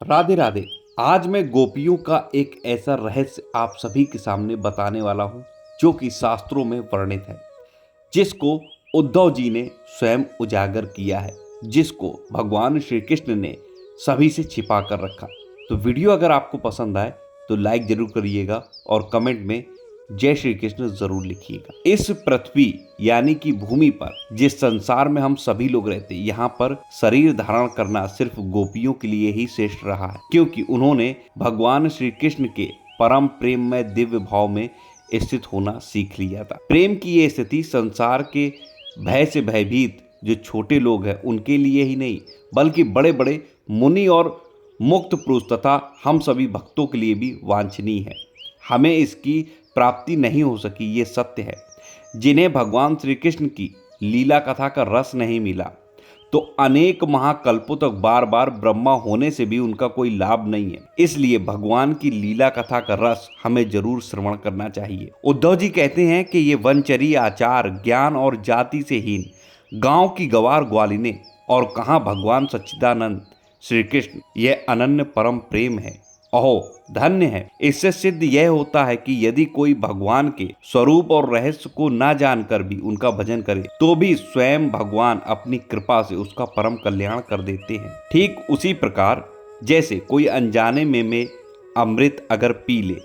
राधे राधे। आज मैं गोपियों का एक ऐसा रहस्य आप सभी के सामने बताने वाला हूं जो कि शास्त्रों में वर्णित है, जिसको उद्धव जी ने स्वयं उजागर किया है, जिसको भगवान श्री कृष्ण ने सभी से छिपा कर रखा। तो वीडियो अगर आपको पसंद आए तो लाइक जरूर करिएगा और कमेंट में जय श्री कृष्ण जरूर लिखिएगा। इस पृथ्वी यानी कि भूमि पर, जिस संसार में हम सभी लोग रहते हैं, यहाँ पर शरीर धारण करना सिर्फ गोपियों के लिए ही श्रेष्ठ रहा है, क्योंकि उन्होंने भगवान श्री कृष्ण के परम प्रेम में दिव्य भाव में स्थित होना सीख लिया था। प्रेम की ये स्थिति संसार के भय से भयभीत जो छोटे लोग हैं उनके लिए ही नहीं, बल्कि बड़े बड़े मुनि और मुक्त पुरुष तथा हम सभी भक्तों के लिए भी वांछनीय है। हमें इसकी प्राप्ति नहीं हो सकी, ये सत्य है। जिन्हें भगवान श्री कृष्ण की लीला कथा का रस नहीं मिला, तो अनेक महाकल्पों तक बार बार ब्रह्मा होने से भी उनका कोई लाभ नहीं है। इसलिए भगवान की लीला कथा का रस हमें जरूर श्रवण करना चाहिए। उद्धव जी कहते हैं कि ये वनचरी आचार, ज्ञान और जाति से हीन, गांव की गवार ग्वालिने, और कहाँ भगवान सच्चिदानंद श्री कृष्ण, यह अनन्य परम प्रेम है। अहो धन्य है। इससे सिद्ध यह होता है कि यदि कोई भगवान के स्वरूप और रहस्य को ना जानकर भी उनका भजन करे, तो भी स्वयं भगवान अपनी कृपा से उसका परम कल्याण कर देते हैं। ठीक उसी प्रकार जैसे कोई अनजाने में अमृत अगर पी ले,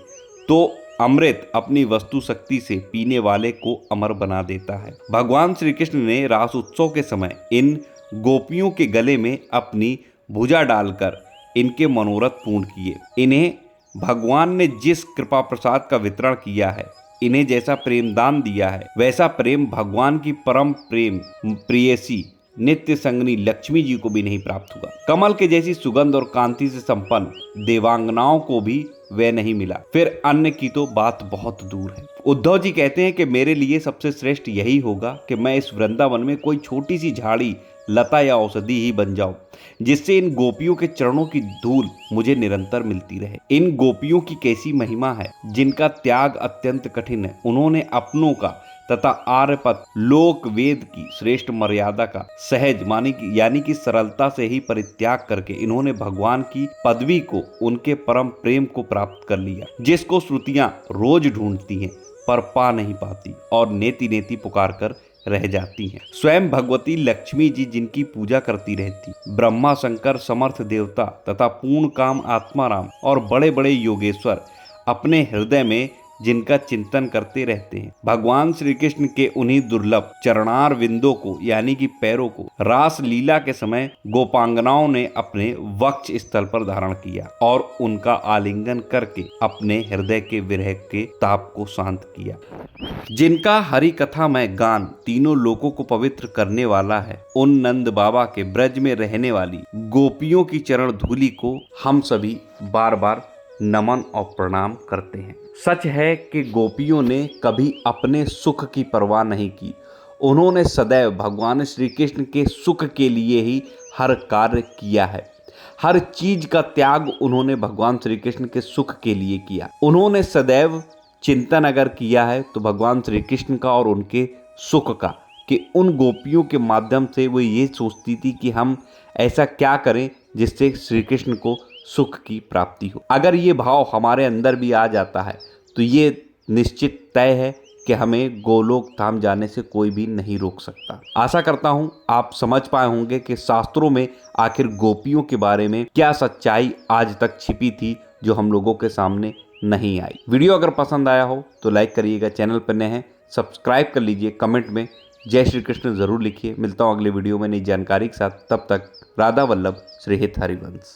तो अमृत अपनी वस्तु शक्ति से पीने वाले को अमर बना देता है। भगवान श्री कृष्ण ने रास उत्सव के समय इन गोपियों के गले में अपनी भुजा डालकर इनके मनोरथ पूर्ण किए। इन्हें भगवान ने जिस कृपा प्रसाद का वितरण किया है, इन्हें जैसा प्रेम दान दिया है, वैसा प्रेम भगवान की परम प्रेम प्रियसी नित्य संगनी लक्ष्मी जी को भी नहीं प्राप्त हुआ। कमल के जैसी सुगंध और कांति से संपन्न देवांगनाओं को भी वह नहीं मिला, फिर अन्य की तो बात बहुत दूर है। उद्धव जी कहते हैं कि मेरे लिए सबसे श्रेष्ठ यही होगा कि मैं इस वृंदावन में कोई छोटी सी झाड़ी, लता या औषधि ही बन जाऊं, जिससे इन गोपियों के चरणों की धूल मुझे निरंतर मिलती रहे। इन गोपियों की कैसी महिमा है, जिनका त्याग अत्यंत कठिन है। उन्होंने अपनों का तथा आर्यपत लोक वेद की श्रेष्ठ मर्यादा का सहज यानी कि सरलता से ही परित्याग करके इन्होंने भगवान की पदवी को, उनके परम प्रेम को प्राप्त कर लिया, जिसको श्रुतियां रोज ढूंढती हैं पर पा नहीं पाती और नेति नेति पुकार कर रह जाती हैं। स्वयं भगवती लक्ष्मी जी जिनकी पूजा करती रहती, ब्रह्मा शंकर समर्थ देवता तथा पूर्ण काम आत्माराम और बड़े बड़े योगेश्वर अपने हृदय में जिनका चिंतन करते रहते हैं। भगवान श्री कृष्ण के उन्हीं दुर्लभ चरणार विंदों को यानी कि पैरों को रास लीला के समय गोपांगनाओं ने अपने वक्ष स्थल पर धारण किया और उनका आलिंगन करके अपने हृदय के विरह के ताप को शांत किया। जिनका हरि कथा में गान तीनों लोकों को पवित्र करने वाला है, उन नंद बाबा के ब्रज में रहने वाली गोपियों की चरण धूलि को हम सभी बार बार नमन और प्रणाम करते हैं। सच है कि गोपियों ने कभी अपने सुख की परवाह नहीं की। उन्होंने सदैव भगवान श्री कृष्ण के सुख के लिए ही हर कार्य किया है। हर चीज का त्याग उन्होंने भगवान श्री कृष्ण के सुख के लिए किया। उन्होंने सदैव चिंतन अगर किया है तो भगवान श्री कृष्ण का और उनके सुख का, कि उन गोपियों के माध्यम से वो ये सोचती थी कि हम ऐसा क्या करें जिससे श्री कृष्ण को सुख की प्राप्ति हो। अगर ये भाव हमारे अंदर भी आ जाता है तो ये निश्चित तय है कि हमें गोलोक धाम जाने से कोई भी नहीं रोक सकता। आशा करता हूँ आप समझ पाए होंगे कि शास्त्रों में आखिर गोपियों के बारे में क्या सच्चाई आज तक छिपी थी जो हम लोगों के सामने नहीं आई। वीडियो अगर पसंद आया हो तो लाइक करिएगा, चैनल पर नए हैं सब्सक्राइब कर लीजिए, कमेंट में जय श्री कृष्ण जरूर लिखिए। मिलता हूँ अगले वीडियो में नई जानकारी के साथ, तब तक राधा वल्लभ श्री हित हरिवंश।